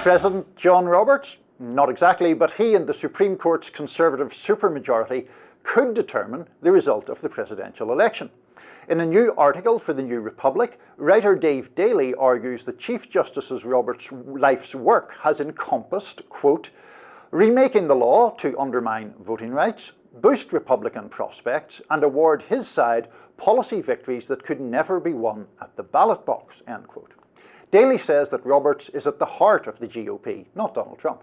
President John Roberts? Not exactly, but he and the Supreme Court's Conservative supermajority could determine the result of the presidential election. In a new article for the New Republic, writer Dave Daly argues that Chief Justice Roberts' life's work has encompassed, quote, remaking the law to undermine voting rights, boost Republican prospects, and award his side policy victories that could never be won at the ballot box, end quote. Daly says that Roberts is at the heart of the GOP, not Donald Trump.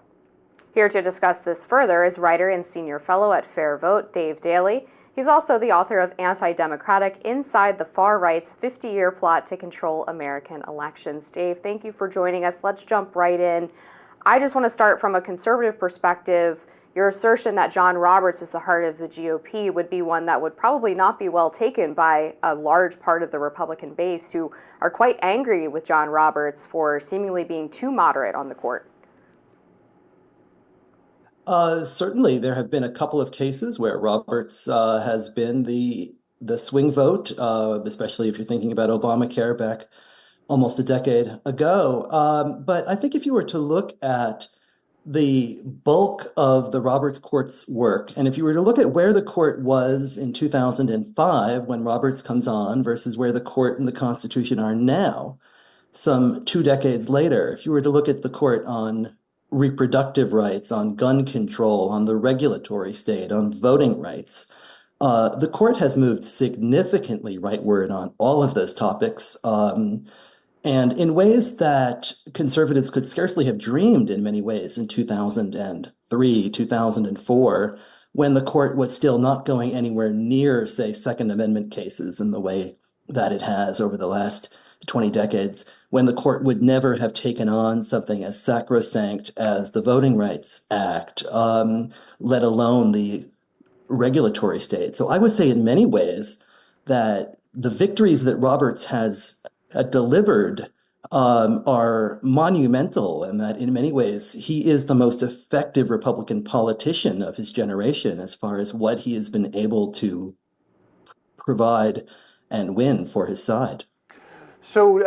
Here to discuss this further is writer and senior fellow at FairVote, Dave Daly. He's also the author of Anti-Democratic: Inside the Far Right's 50-Year Plot to Control American Elections. Dave, thank you for joining us. Let's jump right in. I just want to start from a conservative perspective. Your assertion that John Roberts is the heart of the GOP would be one that would probably not be well taken by a large part of the Republican base who are quite angry with John Roberts for seemingly being too moderate on the court. Certainly, there have been a couple of cases where Roberts has been the swing vote, especially if you're thinking about Obamacare back almost a decade ago. But I think if you were to look at the bulk of the Roberts Court's work, and if you were to look at where the court was in 2005 when Roberts comes on versus where the court and the Constitution are now, some 2 decades later, if you were to look at the court on reproductive rights, on gun control, on the regulatory state, on voting rights, the court has moved significantly rightward on all of those topics. And in ways that conservatives could scarcely have dreamed in many ways in 2003, 2004, when the court was still not going anywhere near, say, Second Amendment cases in the way that it has over the last 20 decades, when the court would never have taken on something as sacrosanct as the Voting Rights Act, let alone the regulatory state. So I would say in many ways that the victories that Roberts has delivered are monumental, and that in many ways he is the most effective Republican politician of his generation as far as what he has been able to provide and win for his side. So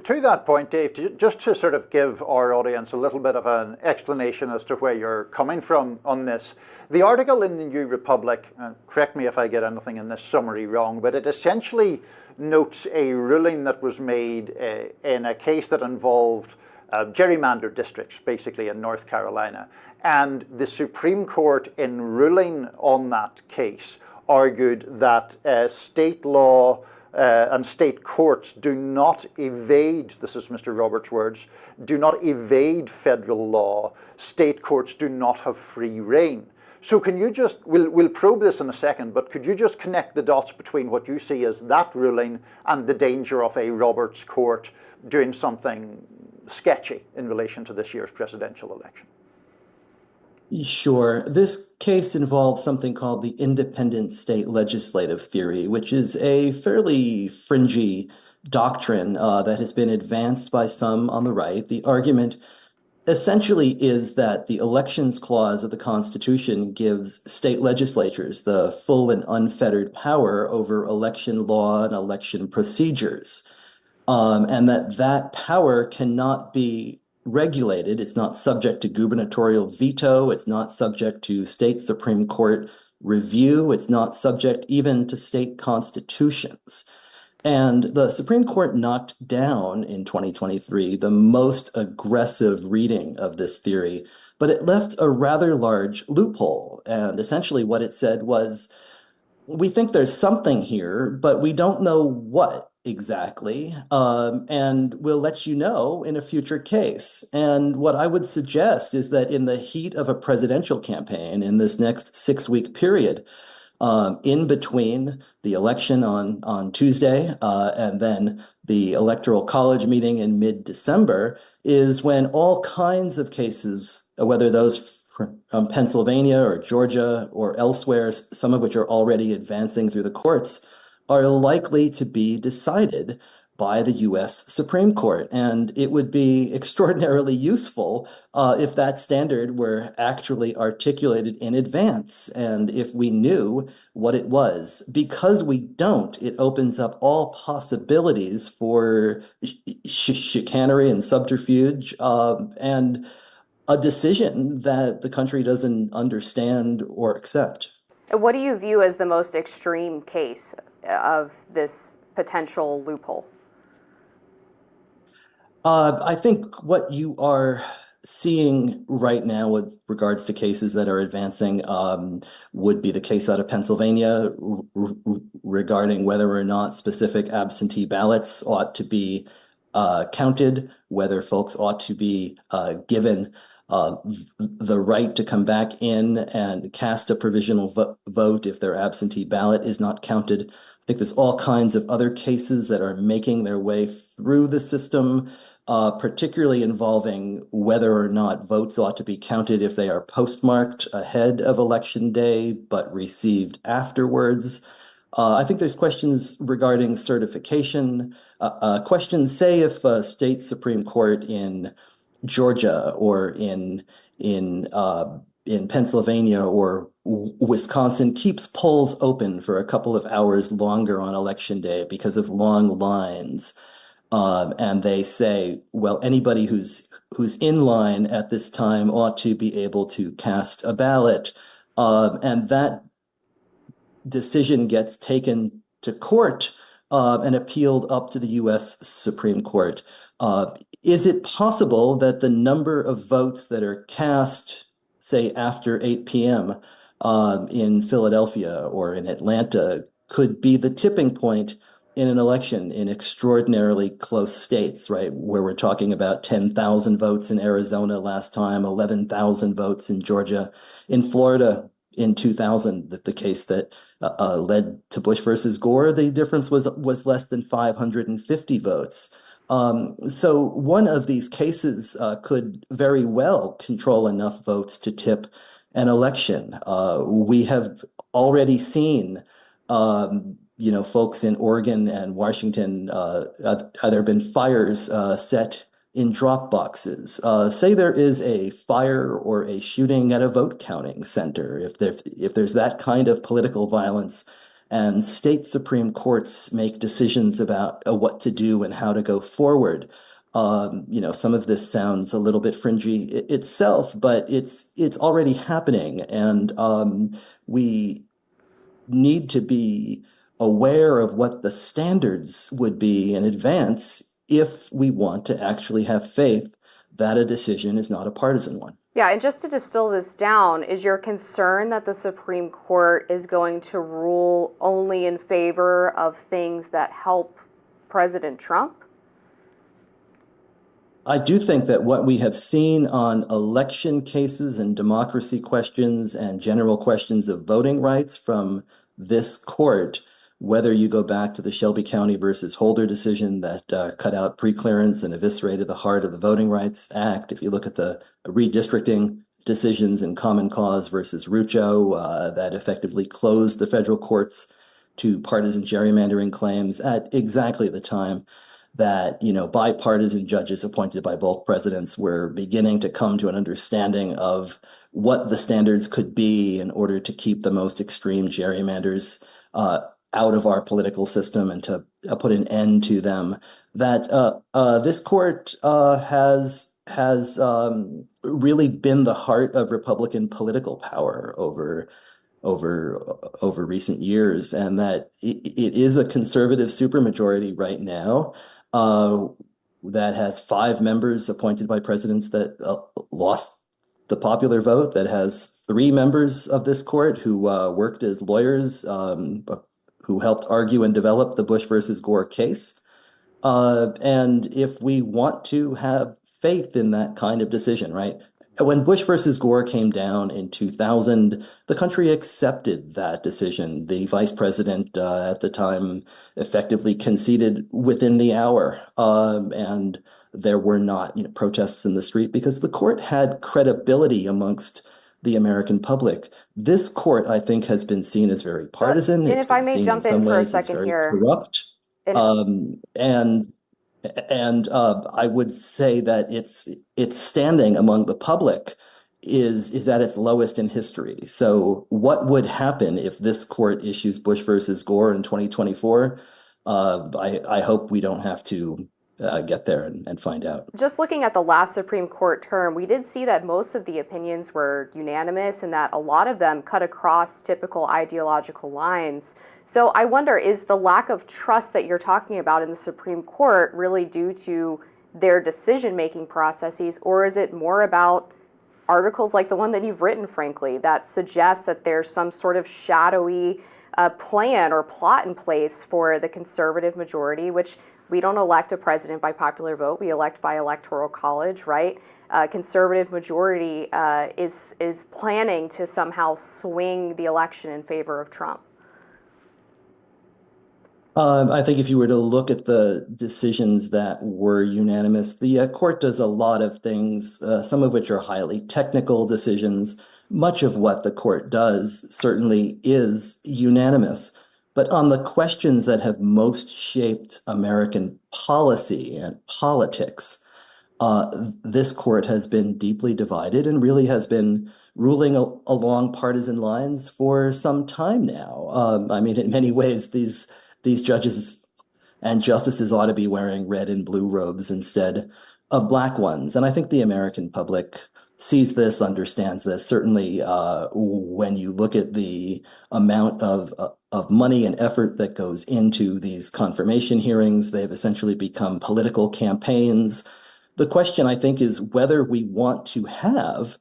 to that point, Dave, just to sort of give our audience a little bit of an explanation as to where you're coming from on this, the article in the New Republic, correct me if I get anything in this summary wrong, but it essentially notes a ruling that was made in a case that involved gerrymandered districts, basically in North Carolina. And the Supreme Court, in ruling on that case, argued that state law and state courts do not evade, this is Mr. Roberts' words, do not evade federal law. State courts do not have free rein. So can you just, we'll probe this in a second, but could you just connect the dots between what you see as that ruling and the danger of a Roberts court doing something sketchy in relation to this year's presidential election? Sure. This case involves something called the independent state legislative theory, which is a fairly fringy doctrine that has been advanced by some on the right. The argument essentially is that the elections clause of the Constitution gives state legislatures the full and unfettered power over election law and election procedures, and that power cannot be regulated. It's not subject to gubernatorial veto. It's not subject to state Supreme Court review. It's not subject even to state constitutions. And the Supreme Court knocked down in 2023 the most aggressive reading of this theory, but it left a rather large loophole. And essentially what it said was, we think there's something here, but we don't know what exactly, and we'll let you know in a future case. And what I would suggest is that in the heat of a presidential campaign in this next 6-week period, in between the election on Tuesday and then the Electoral College meeting in mid-December, is when all kinds of cases, whether those from Pennsylvania or Georgia or elsewhere, some of which are already advancing through the courts, are likely to be decided by the US Supreme Court. And it would be extraordinarily useful if that standard were actually articulated in advance and if we knew what it was. Because we don't, it opens up all possibilities for chicanery and subterfuge and a decision that the country doesn't understand or accept. What do you view as the most extreme case of this potential loophole? I think what you are seeing right now with regards to cases that are advancing would be the case out of Pennsylvania regarding whether or not specific absentee ballots ought to be counted, whether folks ought to be given the right to come back in and cast a provisional vote if their absentee ballot is not counted. I think there's all kinds of other cases that are making their way through the system, particularly involving whether or not votes ought to be counted if they are postmarked ahead of Election Day but received afterwards. I think there's questions regarding certification. Questions, say if a state Supreme Court in Georgia or in Pennsylvania or Wisconsin keeps polls open for a couple of hours longer on Election Day because of long lines. And they say, well, anybody who's in line at this time ought to be able to cast a ballot. And that decision gets taken to court and appealed up to the US Supreme Court. Is it possible that the number of votes that are cast, say, after 8 p.m. In Philadelphia or in Atlanta could be the tipping point in an election in extraordinarily close states, right? Where we're talking about 10,000 votes in Arizona last time, 11,000 votes in Georgia, in Florida in 2000, the case that led to Bush versus Gore, the difference was less than 550 votes. So one of these cases could very well control enough votes to tip an election. We have already seen, folks in Oregon and Washington, there have been fires set in drop boxes. Say there is a fire or a shooting at a vote counting center. If there's that kind of political violence, and state Supreme Courts make decisions about what to do and how to go forward. Some of this sounds a little bit fringy itself, but it's already happening, and we need to be aware of what the standards would be in advance if we want to actually have faith that a decision is not a partisan one. Yeah, and just to distill this down, is your concern that the Supreme Court is going to rule only in favor of things that help President Trump? I do think that what we have seen on election cases and democracy questions and general questions of voting rights from this court, whether you go back to the Shelby County versus Holder decision that cut out preclearance and eviscerated the heart of the Voting Rights Act, if you look at the redistricting decisions in Common Cause versus Rucho that effectively closed the federal courts to partisan gerrymandering claims at exactly the time that, bipartisan judges appointed by both presidents were beginning to come to an understanding of what the standards could be in order to keep the most extreme gerrymanders out of our political system and to put an end to them. That this court has really been the heart of Republican political power over recent years, and that it is a conservative supermajority right now that has 5 members appointed by presidents that lost the popular vote, that has 3 members of this court who worked as lawyers, who helped argue and develop the Bush versus Gore case. And if we want to have faith in that kind of decision, right? When Bush versus Gore came down in 2000, the country accepted that decision. The vice president at the time effectively conceded within the hour, and there were not protests in the street because the court had credibility amongst the American public. This court, I think, has been seen as very partisan. And if I may jump in for a second here. Corrupt. And And I would say that its standing among the public is at its lowest in history. So what would happen if this court issues Bush versus Gore in 2024? I hope we don't have to get there and find out. Just looking at the last Supreme Court term, we did see that most of the opinions were unanimous and that a lot of them cut across typical ideological lines. So I wonder, is the lack of trust that you're talking about in the Supreme Court really due to their decision-making processes, or is it more about articles like the one that you've written, frankly, that suggests that there's some sort of shadowy plan or plot in place for the conservative majority, which we don't elect a president by popular vote, we elect by electoral college, right? Conservative majority is planning to somehow swing the election in favor of Trump. I think if you were to look at the decisions that were unanimous, the court does a lot of things, some of which are highly technical decisions. Much of what the court does certainly is unanimous. But on the questions that have most shaped American policy and politics, this court has been deeply divided and really has been ruling along partisan lines for some time now. I mean, in many ways, these judges and justices ought to be wearing red and blue robes instead of black ones. And I think the American public sees this, understands this. Certainly, when you look at the amount of money and effort that goes into these confirmation hearings, they've essentially become political campaigns. The question, I think, is whether we want to have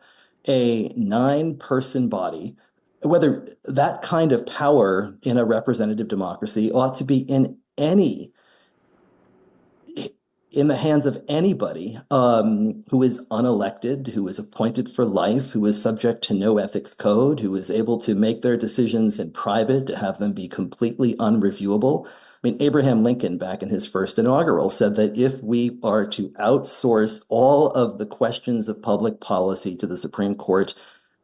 a 9-person body, whether that kind of power in a representative democracy ought to be in the hands of anybody who is unelected, who is appointed for life, who is subject to no ethics code, who is able to make their decisions in private, to have them be completely unreviewable. I mean, Abraham Lincoln, back in his first inaugural, said that if we are to outsource all of the questions of public policy to the Supreme Court,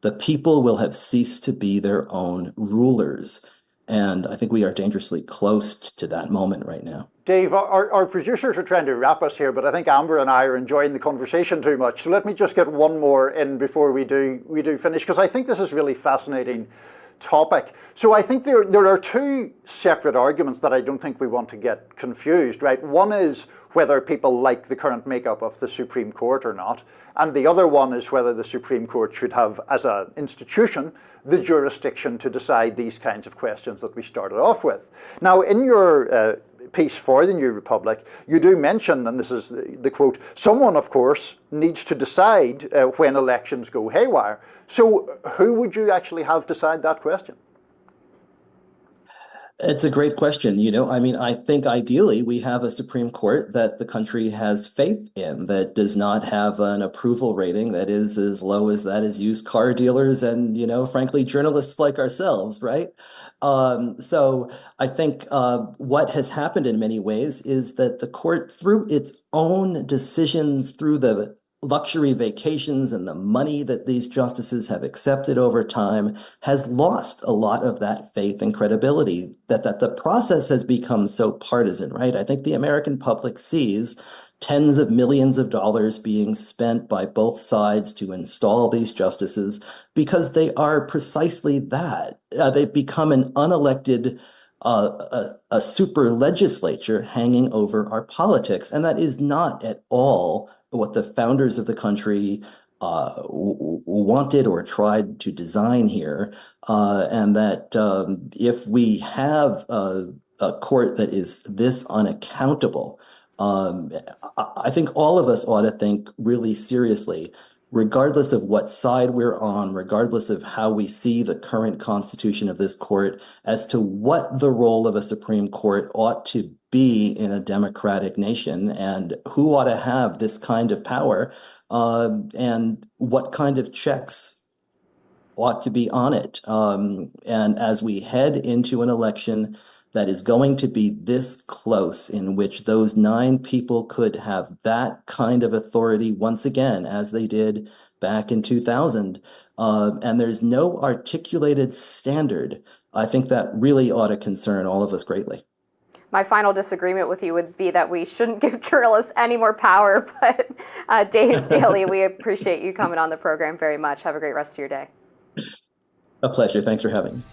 the people will have ceased to be their own rulers. And I think we are dangerously close to that moment right now. Dave, our producers are trying to wrap us here, but I think Amber and I are enjoying the conversation too much. So let me just get one more in before we do finish, because I think this is really fascinating topic. So I think there are two separate arguments that I don't think we want to get confused, right? One is whether people like the current makeup of the Supreme Court or not, and the other one is whether the Supreme Court should have, as an institution, the jurisdiction to decide these kinds of questions that we started off with. Now, in your piece for the New Republic, you do mention, and this is the quote, someone, of course, needs to decide when elections go haywire. So who would you actually have decide that question? It's a great question. I mean, I think ideally we have a Supreme Court that the country has faith in, that does not have an approval rating that is as low as that as used car dealers and, frankly, journalists like ourselves, right? So I think what has happened in many ways is that the court, through its own decisions, through the luxury vacations and the money that these justices have accepted over time, has lost a lot of that faith and credibility, that the process has become so partisan, right? I think the American public sees tens of millions of dollars being spent by both sides to install these justices because they are precisely that. They've become an unelected a super legislature hanging over our politics. And that is not at all what the founders of the country wanted or tried to design here. And that if we have a court that is this unaccountable, I think all of us ought to think really seriously, regardless of what side we're on, regardless of how we see the current constitution of this court, as to what the role of a Supreme Court ought to be in a democratic nation and who ought to have this kind of power and what kind of checks ought to be on it. And as we head into an election that is going to be this close, in which those 9 people could have that kind of authority once again, as they did back in 2000, and there's no articulated standard, I think that really ought to concern all of us greatly. My final disagreement with you would be that we shouldn't give journalists any more power. But Dave Daly, we appreciate you coming on the program very much. Have a great rest of your day. A pleasure. Thanks for having me.